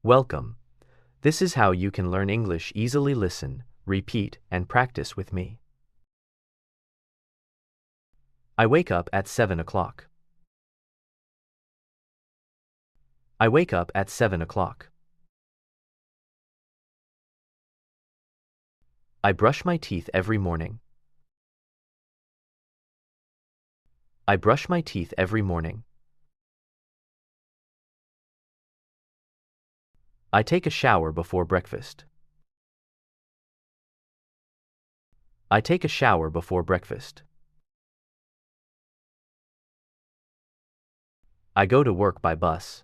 Welcome. This is how you can learn English easily. Listen, repeat, and practice with me. I wake up at 7 o'clock. I wake up at 7 o'clock. I brush my teeth every morning. I brush my teeth every morning. I take a shower before breakfast. I take a shower before breakfast. I go to work by bus.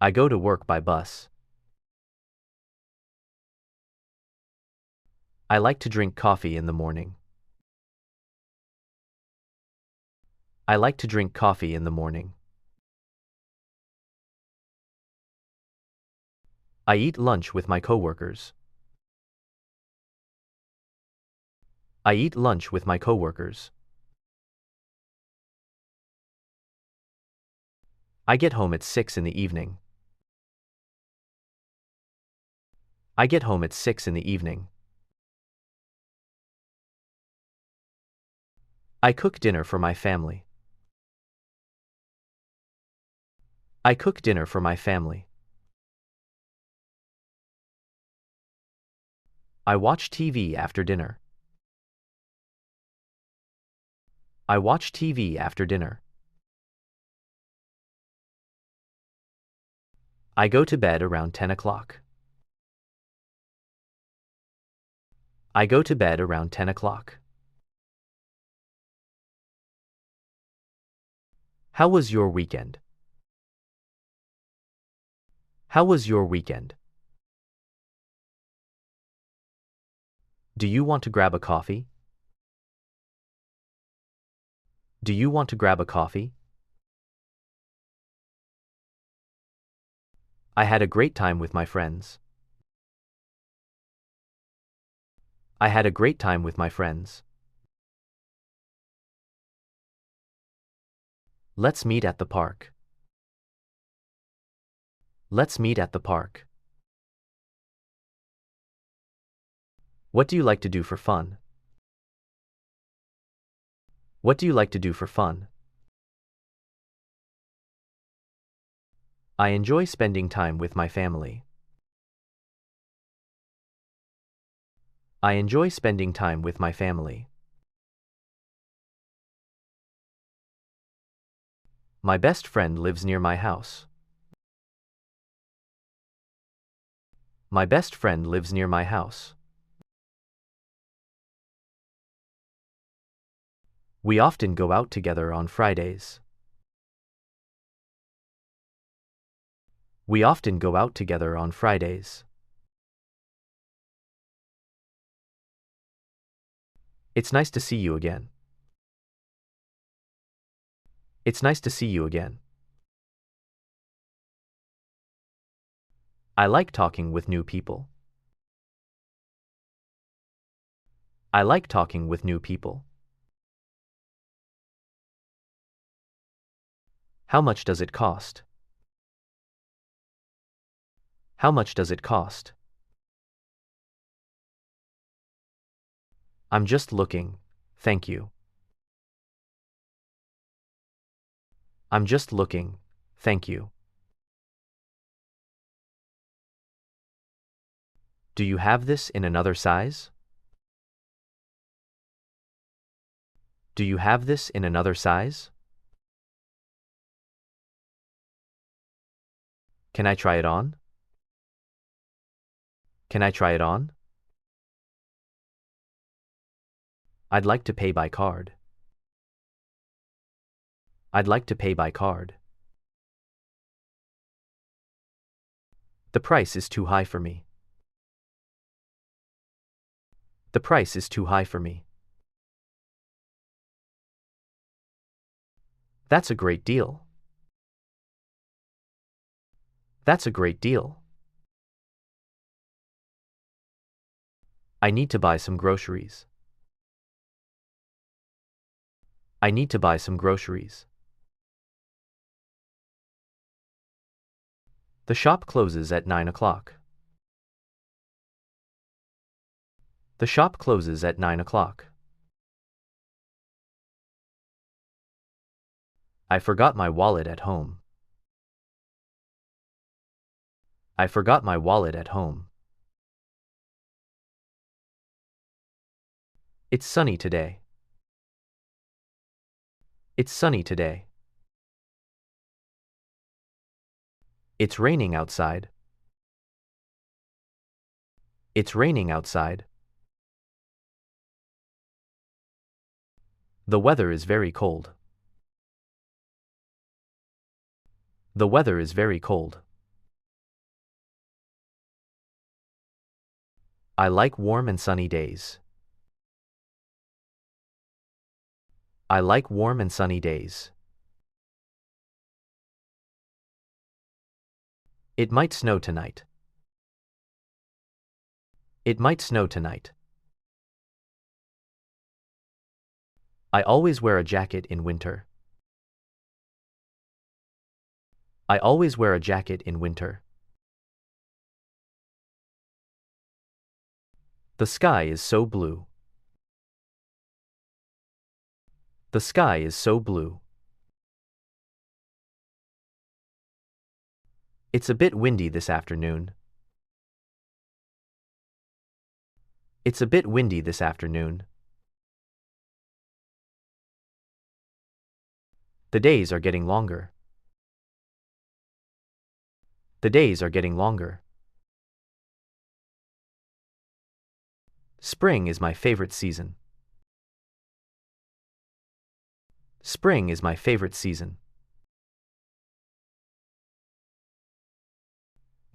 I go to work by bus. I like to drink coffee in the morning. I like to drink coffee in the morning. I eat lunch with my coworkers. I eat lunch with my coworkers. I get home at 6 in the evening. I get home at 6 in the evening. I cook dinner for my family. I cook dinner for my family. I watch TV after dinner. I watch TV after dinner. I go to bed around 10 o'clock. I go to bed around 10 o'clock. How was your weekend? How was your weekend? Do you want to grab a coffee? Do you want to grab a coffee? I had a great time with my friends. I had a great time with my friends. Let's meet at the park. Let's meet at the park. What do you like to do for fun? What do you like to do for fun? I enjoy spending time with my family. I enjoy spending time with my family. My best friend lives near my house. My best friend lives near my house. We often go out together on Fridays. We often go out together on Fridays. It's nice to see you again. It's nice to see you again. I like talking with new people. I like talking with new people. How much does it cost? How much does it cost? I'm just looking, thank you. I'm just looking, thank you. Do you have this in another size? Do you have this in another size? Can I try it on? Can I try it on? I'd like to pay by card. I'd like to pay by card. The price is too high for me. The price is too high for me. That's a great deal. That's a great deal. I need to buy some groceries. I need to buy some groceries. The shop closes at 9 o'clock. The shop closes at 9 o'clock. I forgot my wallet at home. I forgot my wallet at home. It's sunny today. It's sunny today. It's raining outside. It's raining outside. The weather is very cold. The weather is very cold. I like warm and sunny days. I like warm and sunny days. It might snow tonight. It might snow tonight. I always wear a jacket in winter. I always wear a jacket in winter. The sky is so blue. The sky is so blue. It's a bit windy this afternoon. It's a bit windy this afternoon. The days are getting longer. The days are getting longer. Spring is my favorite season. Spring is my favorite season.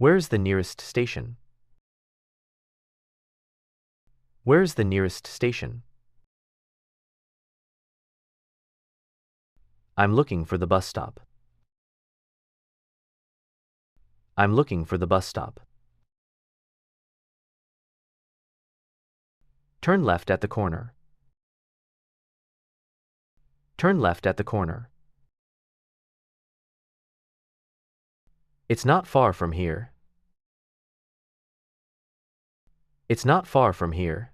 Where's the nearest station? Where's the nearest station? I'm looking for the bus stop. I'm looking for the bus stop. Turn left at the corner. Turn left at the corner. It's not far from here. It's not far from here.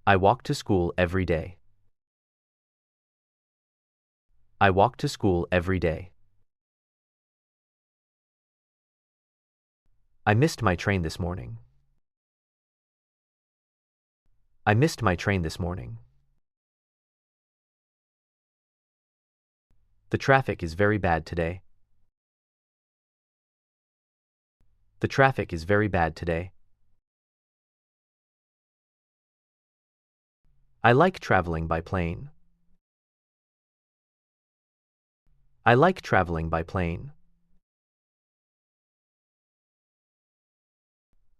I walk to school every day. I walk to school every day. I missed my train this morning. I missed my train this morning. The traffic is very bad today. The traffic is very bad today. I like traveling by plane. I like traveling by plane.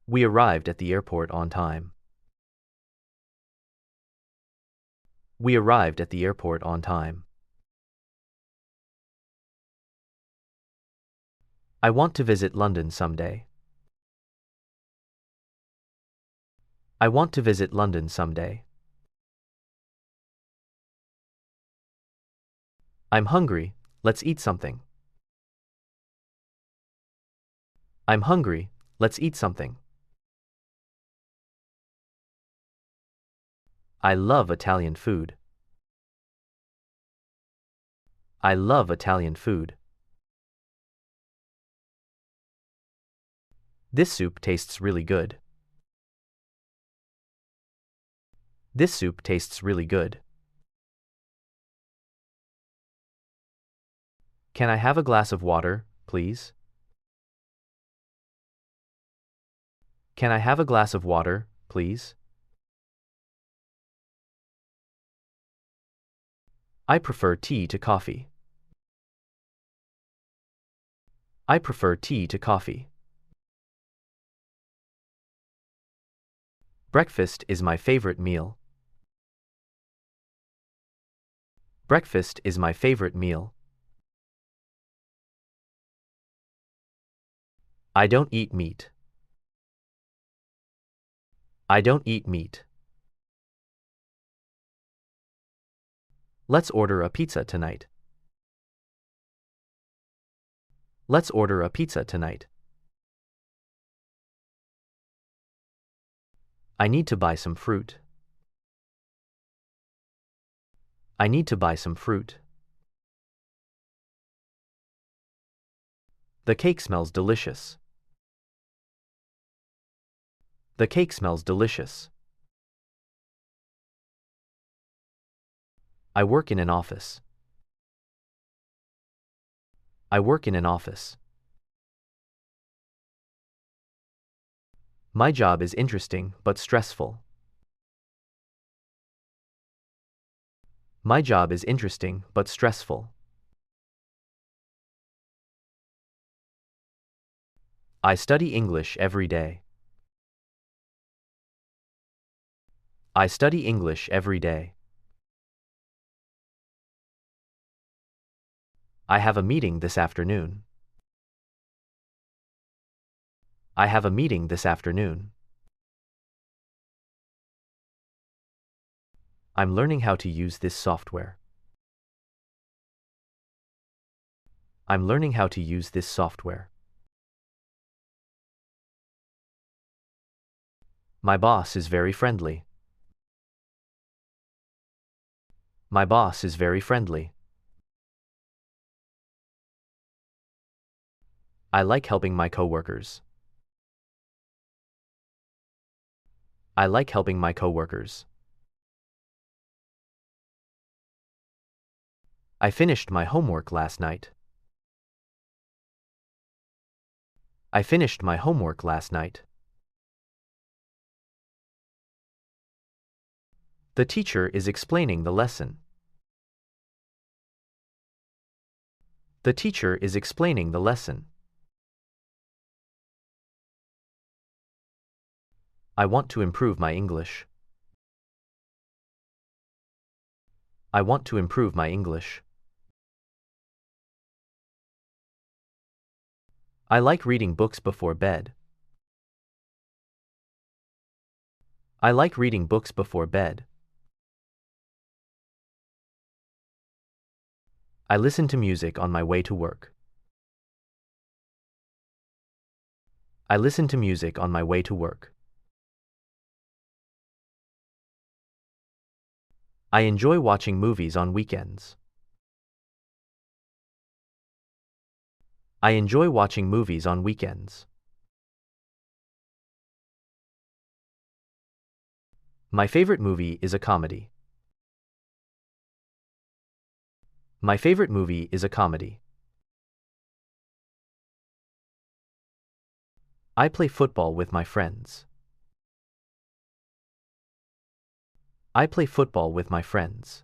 We arrived at the airport on time. We arrived at the airport on time. I want to visit London someday. I want to visit London someday. I'm hungry, let's eat something. I'm hungry, let's eat something. I love Italian food. I love Italian food. This soup tastes really good. This soup tastes really good. Can I have a glass of water, please? Can I have a glass of water, please? I prefer tea to coffee. I prefer tea to coffee. Breakfast is my favorite meal. Breakfast is my favorite meal. I don't eat meat. I don't eat meat. Let's order a pizza tonight. Let's order a pizza tonight. I need to buy some fruit. I need to buy some fruit. The cake smells delicious. The cake smells delicious. I work in an office. I work in an office. My job is interesting but stressful. My job is interesting but stressful. I study English every day. I study English every day. I have a meeting this afternoon. I have a meeting this afternoon. I'm learning how to use this software. I'm learning how to use this software. My boss is very friendly. My boss is very friendly. I like helping my coworkers. I like helping my coworkers. I finished my homework last night. I finished my homework last night. The teacher is explaining the lesson. The teacher is explaining the lesson. I want to improve my English. I want to improve my English. I like reading books before bed. I like reading books before bed. I listen to music on my way to work. I listen to music on my way to work. I enjoy watching movies on weekends. I enjoy watching movies on weekends. My favorite movie is a comedy. My favorite movie is a comedy. I play football with my friends. I play football with my friends.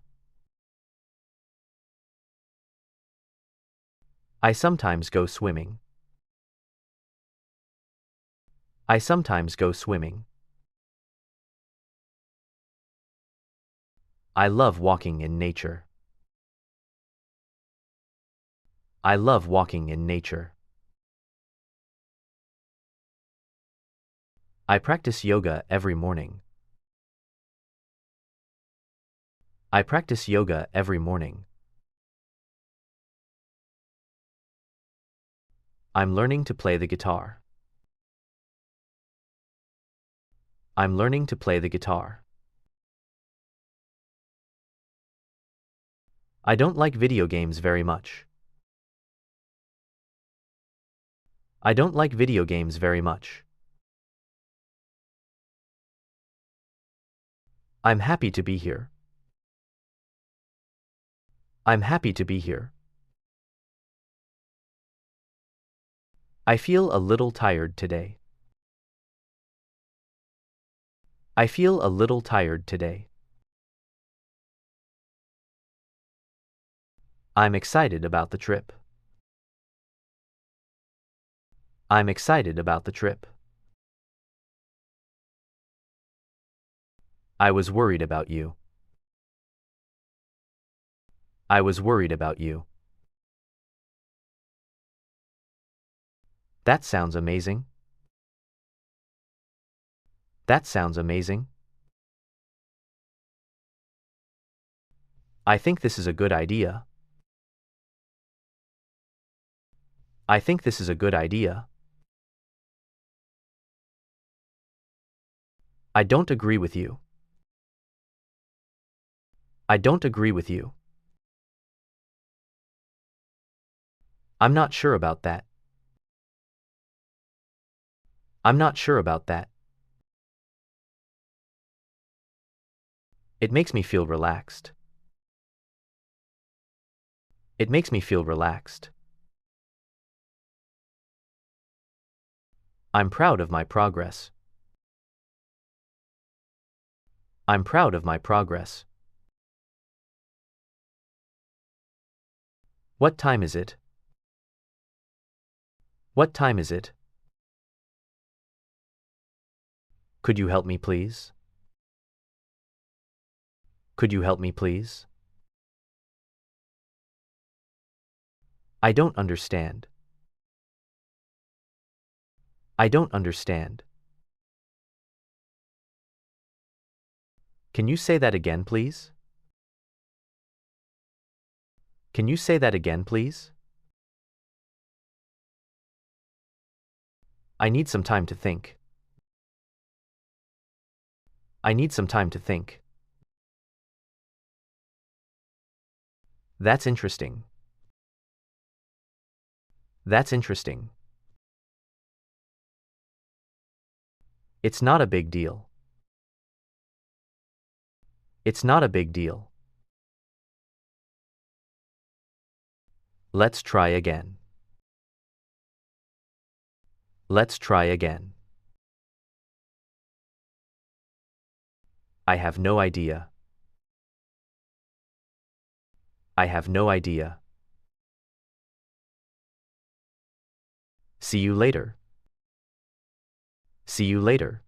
I sometimes go swimming. I sometimes go swimming. I love walking in nature. I love walking in nature. I practice yoga every morning. I practice yoga every morning. I'm learning to play the guitar. I'm learning to play the guitar. I don't like video games very much. I don't like video games very much. I'm happy to be here. I'm happy to be here. I feel a little tired today. I feel a little tired today. I'm excited about the trip. I'm excited about the trip. I was worried about you. I was worried about you. That sounds amazing. That sounds amazing. I think this is a good idea. I think this is a good idea. I don't agree with you. I don't agree with you. I'm not sure about that. I'm not sure about that. It makes me feel relaxed. It makes me feel relaxed. I'm proud of my progress. I'm proud of my progress. What time is it? What time is it? Could you help me, please? Could you help me, please? I don't understand. I don't understand. Can you say that again, please? Can you say that again, please? I need some time to think. I need some time to think. That's interesting. That's interesting. It's not a big deal. It's not a big deal. Let's try again. Let's try again. I have no idea. I have no idea. See you later. See you later.